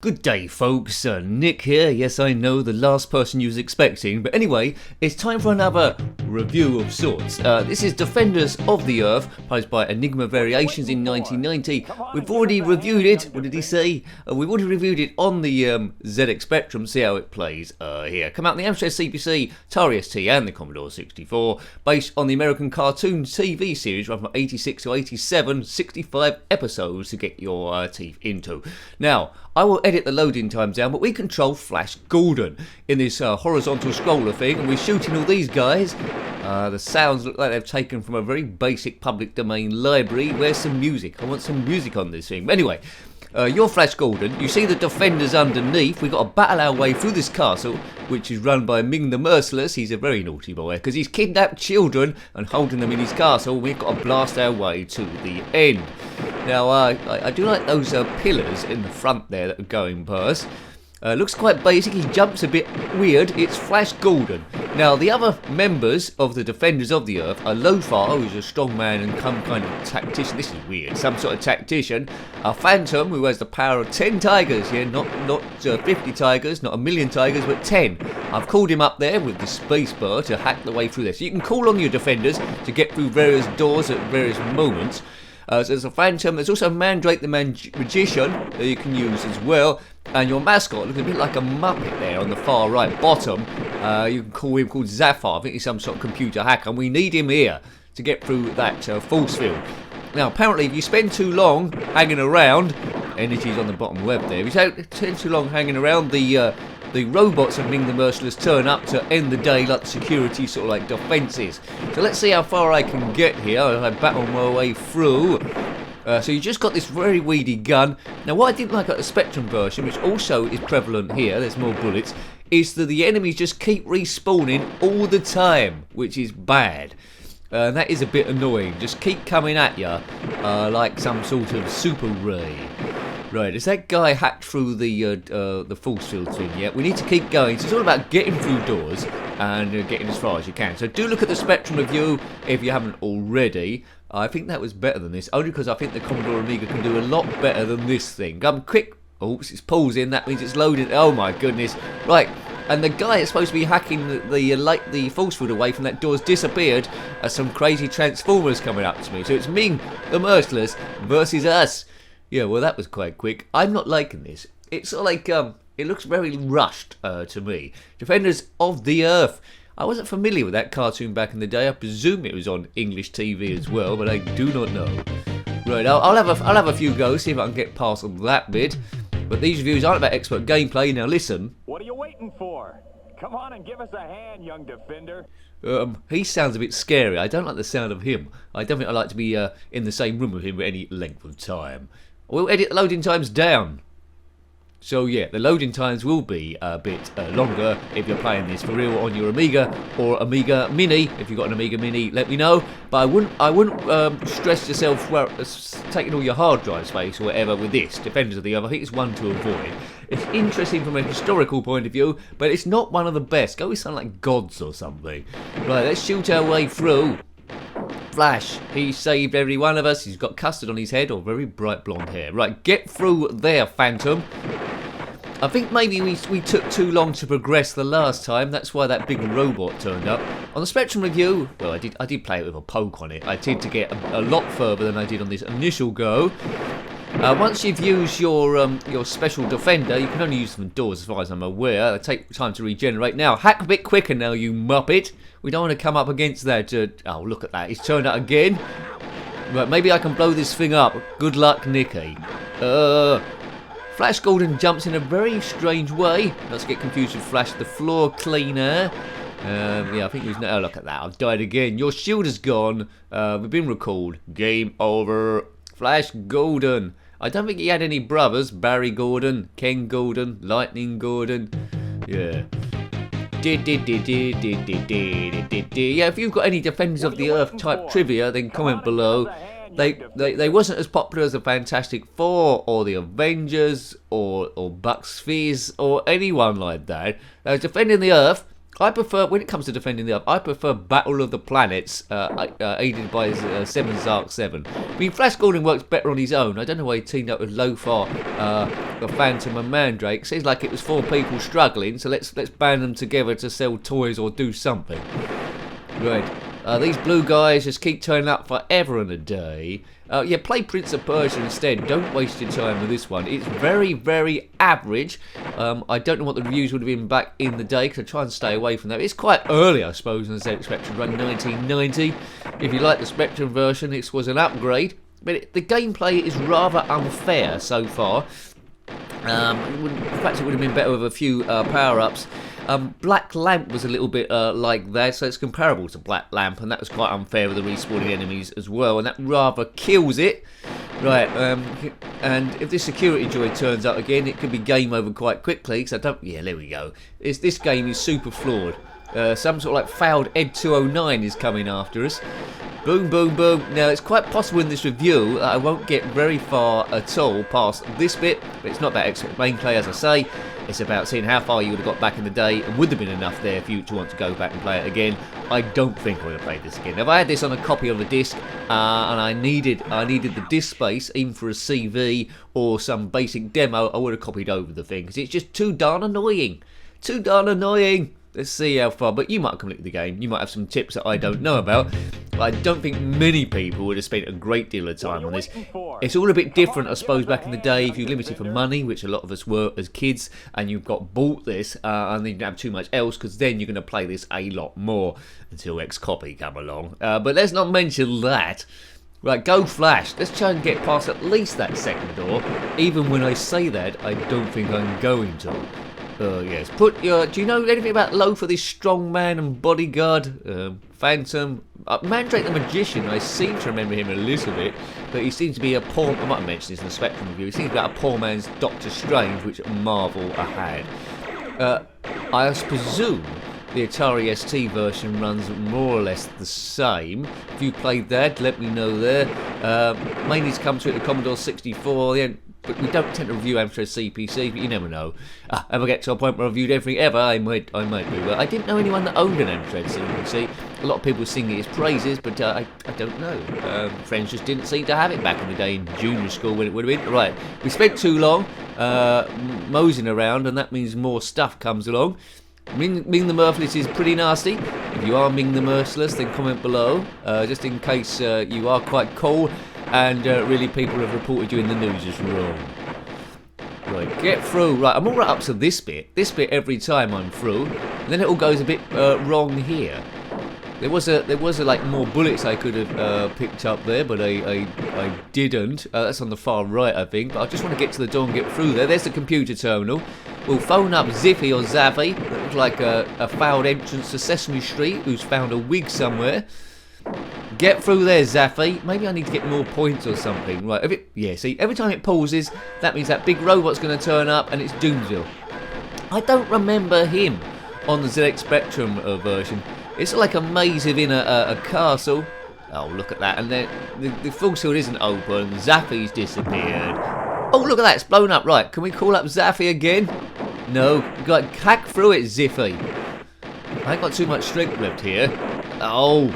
Good day, folks. Nick here. Yes, I know, the last person you was expecting. But anyway, it's time for another review of sorts. This is Defenders of the Earth, posed by Enigma Variations in 1990. We've already reviewed it. What did he say? We've already reviewed it on the ZX Spectrum. See how it plays here. Come out in the Amstrad CPC, Atari ST and the Commodore 64. Based on the American cartoon TV series run from 86 to 87. 65 episodes to get your teeth into. Now, I will edit the loading times down, but we control Flash Gordon in this horizontal scroller thing, and we're shooting all these guys. The sounds look like they've taken from a very basic public domain library. Where's some music? I want some music on this thing. But anyway, you're Flash Gordon. You see the defenders underneath. We've got to battle our way through this castle, which is run by Ming the Merciless. He's a very naughty boy, because he's kidnapped children and holding them in his castle. We've got to blast our way to the end. Now, I do like those pillars in the front there that are going past. Looks quite basic. He jumps a bit weird. It's Flash Gordon. Now, the other members of the Defenders of the Earth are Lofar, who's a strong man and some kind of tactician. This is weird. Some sort of tactician. A Phantom, who has the power of 10 tigers here. Not 50 tigers, not a million tigers, but 10. I've called him up there with the space bar to hack the way through this. So you can call on your defenders to get through various doors at various moments. So there's a Phantom. There's also Mandrake the Magician that you can use as well. And your mascot looks a bit like a Muppet there on the far right bottom. You can call him called Zafar. I think he's some sort of computer hacker. And we need him here to get through that force field. Now, apparently, if you spend too long hanging around, energy's on the bottom left there. If you spend too long hanging around, the robots of Ming the Merciless turn up to end the day like security, sort of like defences. So let's see how far I can get here. I battle my way through. So you just got this very weedy gun. Now, what I didn't like about the Spectrum version, which also is prevalent here, there's more bullets, is that the enemies just keep respawning all the time, which is bad. And that is a bit annoying. Just keep coming at you like some sort of super ray. Right, has that guy hacked through the force field thing yet? We need to keep going. So it's all about getting through doors and getting as far as you can. So do look at the Spectrum review if you haven't already. I think that was better than this, only because I think the Commodore Amiga can do a lot better than this thing. Quick. Oops, it's pausing. That means it's loaded. Oh my goodness. Right. And the guy that's supposed to be hacking the force field away from that door's disappeared as some crazy Transformers coming up to me. So it's Ming the Merciless versus us. Yeah, well, that was quite quick. I'm not liking this. It's sort of like, it looks very rushed to me. Defenders of the Earth. I wasn't familiar with that cartoon back in the day. I presume it was on English TV as well, but I do not know. Right, I'll have a few goes, see if I can get past that bit. But these reviews aren't about expert gameplay. Now listen. What are you waiting for? Come on and give us a hand, young defender. He sounds a bit scary. I don't like the sound of him. I don't think I like to be in the same room with him for any length of time. We'll edit the loading times down. So yeah, the loading times will be a bit longer if you're playing this for real on your Amiga or Amiga Mini. If you've got an Amiga Mini, let me know. But I wouldn't stress yourself taking all your hard drive space or whatever with this. Defenders of the Earth. I think it's one to avoid. It's interesting from a historical point of view, but it's not one of the best. Go with something like Gods or something. Right, let's shoot our way through. Flash, he saved every one of us. He's got custard on his head or very bright blonde hair. Right, get through there, Phantom. I think maybe we took too long to progress the last time. That's why that big robot turned up. On the Spectrum review, well, I did play it with a poke on it. I tend to get a lot further than I did on this initial go. Once you've used your special defender, you can only use them doors as far as I'm aware. They take time to regenerate. Now, hack a bit quicker now, you muppet. We don't want to come up against that. Oh, look at that. He's turned up again. Right, maybe I can blow this thing up. Good luck, Nicky. Flash Gordon jumps in a very strange way. Let's get confused with Flash the Floor Cleaner. Yeah, I think he's... Oh, look at that. I've died again. Your shield is gone. We've been recalled. Game over. Flash Gordon. I don't think he had any brothers. Barry Gordon, Ken Gordon, Lightning Gordon. Yeah. Yeah, if you've got any Defenders of the Earth type trivia, then comment below. They wasn't as popular as the Fantastic Four or the Avengers or Bucks Fizz or anyone like that. They were defending the Earth I prefer, when it comes to defending the Earth, I prefer Battle of the Planets, aided by 7 Zark 7. I mean, Flash Gordon works better on his own. I don't know why he teamed up with Lothar, the Phantom and Mandrake. Seems like it was 4 people struggling, so let's band them together to sell toys or do something. Right. These blue guys just keep turning up forever and a day. Yeah, play Prince of Persia instead. Don't waste your time with this one. It's very, very average. I don't know what the reviews would have been back in the day, because I try and stay away from that. It's quite early, I suppose, in the ZX Spectrum run, 1990. If you like the Spectrum version, it was an upgrade. But the gameplay is rather unfair so far. Perhaps it would have been better with a few power-ups. Black Lamp was a little bit like that, so it's comparable to Black Lamp, and that was quite unfair with the respawning enemies as well, and that rather kills it. Right, and if this security droid turns up again, it could be game over quite quickly, because I don't... Yeah, there we go. This game is super flawed. Some sort of like failed Ed 209 is coming after us. Boom, boom, boom. Now, it's quite possible in this review that I won't get very far at all past this bit, but it's not about expert gameplay, as I say. It's about seeing how far you would have got back in the day, and would have been enough there for you to want to go back and play it again. I don't think I would have played this again. If I had this on a copy of a disc, and I needed the disc space, even for a CV or some basic demo, I would have copied over the thing, because it's just too darn annoying. Too darn annoying. Let's see how far, but you might have completed the game. You might have some tips that I don't know about. But I don't think many people would have spent a great deal of time on this. It's all a bit different, I suppose, back in the day. If you're limited for money, which a lot of us were as kids, and you've got bought this, and then you don't have too much else, because then you're going to play this a lot more until X-Copy come along. But let's not mention that. Right, go Flash. Let's try and get past at least that second door. Even when I say that, I don't think I'm going to. Yes. Do you know anything about Lothar, this strong man and bodyguard? Phantom? Mandrake the Magician, I seem to remember him a little bit, but he seems to be a poor... I might have mentioned this in the Spectrum review. He seems to be a poor man's Doctor Strange, which Marvel had. I presume the Atari ST version runs more or less the same. If you played that, let me know there. Mainly to come to it, the Commodore 64, but we don't tend to review Amstrad CPC, but you never know. If I get to a point where I've reviewed everything ever, I might do. I didn't know anyone that owned an Amstrad CPC. A lot of people sing its praises, but I don't know. Friends just didn't seem to have it back in the day in junior school when it would have been. Right, we spent too long moseying around, and that means more stuff comes along. Ming the Merciless is pretty nasty. If you are Ming the Merciless, then comment below, just in case you are quite cool and really people have reported you in the news as wrong. Right, get through. Right, I'm all right up to this bit. This bit every time I'm through, and then it all goes a bit wrong here. There was like more bullets I could have picked up there, but I didn't. That's on the far right, I think. But I just want to get to the door and get through there. There's the computer terminal. We'll phone up Ziffy or Zaffy. That looks like a failed entrance to Sesame Street, who's found a wig somewhere. Get through there, Zaffy. Maybe I need to get more points or something. Right, see, every time it pauses, that means that big robot's going to turn up, and it's Doomsville. I don't remember him on the ZX Spectrum version. It's like a maze within a castle. Oh, look at that. And then the force field isn't open. Zaffy's disappeared. Oh, look at that. It's blown up. Right, can we call up Zaffy again? No. Got to hack through it, Ziffy. I ain't got too much strength left here. Oh.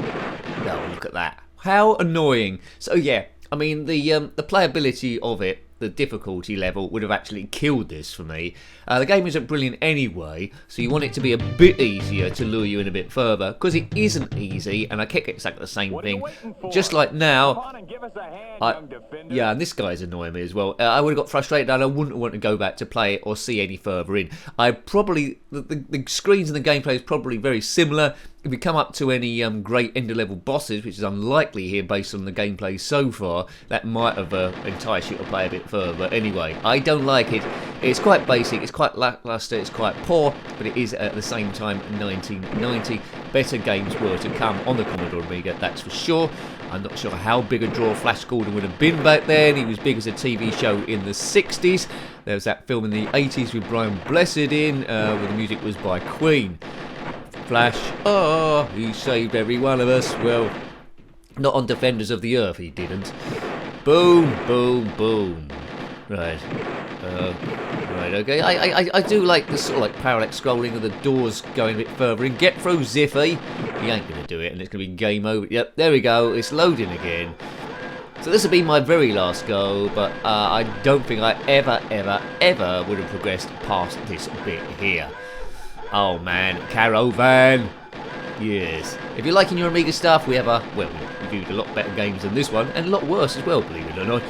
No, look at that. How annoying. So, yeah. I mean, the playability of it, the difficulty level, would have actually killed this for me. The game isn't brilliant anyway, so you want it to be a bit easier to lure you in a bit further, because it isn't easy, and I keep getting exactly the same thing. Just like now, yeah, and this guy's annoying me as well. I would have got frustrated, and I wouldn't want to go back to play it or see any further in. The screens and the gameplay is probably very similar. If we come up to any great end-level bosses, which is unlikely here based on the gameplay so far, that might have enticed you to play a bit further. Anyway, I don't like it. It's quite basic, it's quite lackluster, it's quite poor, but it is at the same time 1990. Better games were to come on the Commodore Amiga, that's for sure. I'm not sure how big a draw Flash Gordon would have been back then. He was big as a TV show in the 60s. There was that film in the 80s with Brian Blessed in, where the music was by Queen. Flash, he saved every one of us. Well, not on Defenders of the Earth, he didn't. Boom, boom, boom. Right. Right, okay. I do like the sort of like parallax scrolling of the doors going a bit further in. Get through, Ziffy. He ain't going to do it, and it's going to be game over. Yep, there we go. It's loading again. So this will be my very last go, but I don't think I ever would have progressed past this bit here. Oh man, Caravan. Yes. If you're liking your Amiga stuff, we reviewed a lot better games than this one, and a lot worse as well, believe it or not.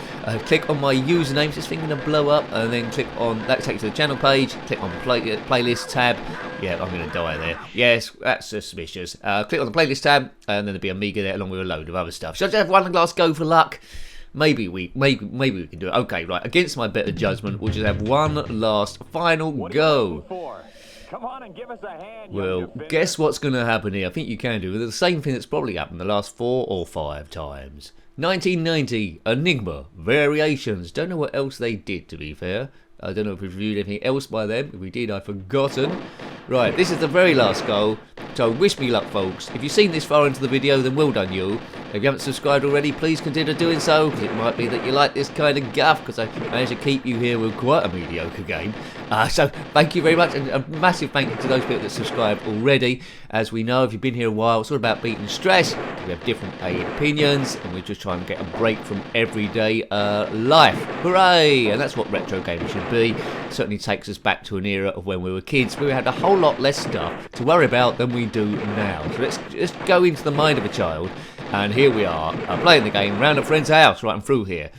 Click on my usernames, this thing going to blow up, and then click on, that takes you to the channel page, click on the playlist tab. Yeah, I'm going to die there. Yes, that's suspicious. Click on the playlist tab, and then there'll be Amiga there along with a load of other stuff. Shall I just have one last go for luck? Maybe we can do it. Okay, right, against my better judgment, we'll just have one last final go. Come on and give us a hand. Well, guess what's going to happen here? I think you can do it. The same thing that's probably happened the last 4 or 5 times. 1990, Enigma Variations. Don't know what else they did, to be fair. I don't know if we've reviewed anything else by them. If we did, I've forgotten. Right, this is the very last goal. So wish me luck, folks. If you've seen this far into the video, then well done, you. If you haven't subscribed already, please consider doing so, because it might be that you like this kind of guff, because I managed to keep you here with quite a mediocre game. So thank you very much, and a massive thank you to those people that subscribed already. As we know, if you've been here a while, it's all about beating stress. We have different opinions, and we're just trying to get a break from everyday life. Hooray! And that's what retro gaming should be. It certainly takes us back to an era of when we were kids, where we had a whole lot less stuff to worry about than we do now. So let's go into the mind of a child. And here we are, playing the game round a friend's house, right and through here.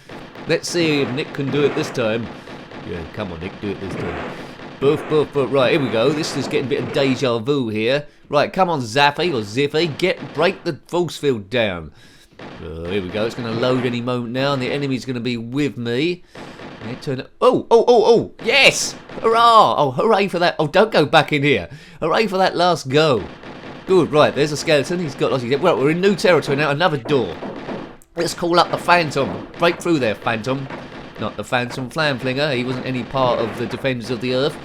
Let's see if Nick can do it this time. Yeah, come on, Nick, do it this time. Boof, boof, boof. Right, here we go. This is getting a bit of deja vu here. Right, come on, Zaffy or Ziffy, break the force field down. Here we go. It's going to load any moment now, and the enemy's going to be with me. Turn it. Oh! Yes! Hurrah! Oh, hooray for that! Oh, don't go back in here. Hooray for that last go. Good, right, there's a skeleton. He's got lots of... Well, we're in new territory now. Another door. Let's call up the Phantom. Break through there, Phantom. Not the Phantom Flamflinger. He wasn't any part of the Defenders of the Earth.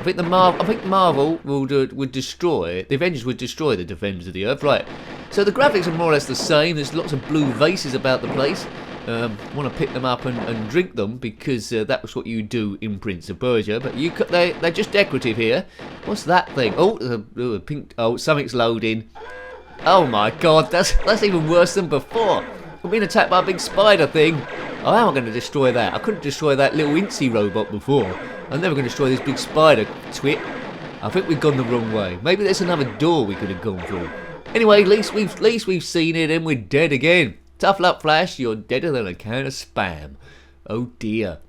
I think Marvel would destroy... The Avengers would destroy the Defenders of the Earth. Right. So the graphics are more or less the same. There's lots of blue vases about the place. Want to pick them up and drink them, because that was what you do in Prince of Persia. But they're just decorative here. What's that thing? Oh, pink. Oh, something's loading. Oh my God, that's even worse than before. I'm being attacked by a big spider thing. Oh, how am I going to destroy that? I couldn't destroy that little Incy robot before. I'm never going to destroy this big spider twit. I think we've gone the wrong way. Maybe there's another door we could have gone through. Anyway, at least we've seen it, and we're dead again. Tough luck, Flash, you're deader than a can of spam. Oh dear.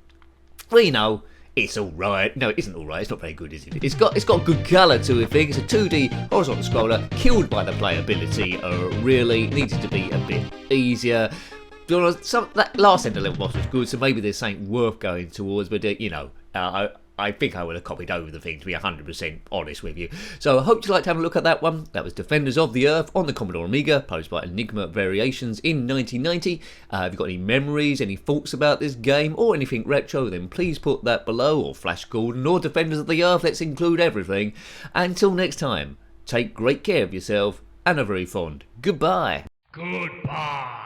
Well, you know, it's alright. No, it isn't alright, it's not very good, is it? It's got good colour to it, thing. It's a 2D horizontal scroller, killed by the playability, really. Needed to be a bit easier. That last end of level boss was good, so maybe there's something worth going towards, but you know, I think I would have copied over the thing, to be 100% honest with you. So I hope you liked having a look at that one. That was Defenders of the Earth on the Commodore Amiga, published by Enigma Variations in 1990. If you've got any memories, any thoughts about this game, or anything retro, then please put that below, or Flash Gordon, or Defenders of the Earth. Let's include everything. Until next time, take great care of yourself, and a very fond goodbye. Goodbye.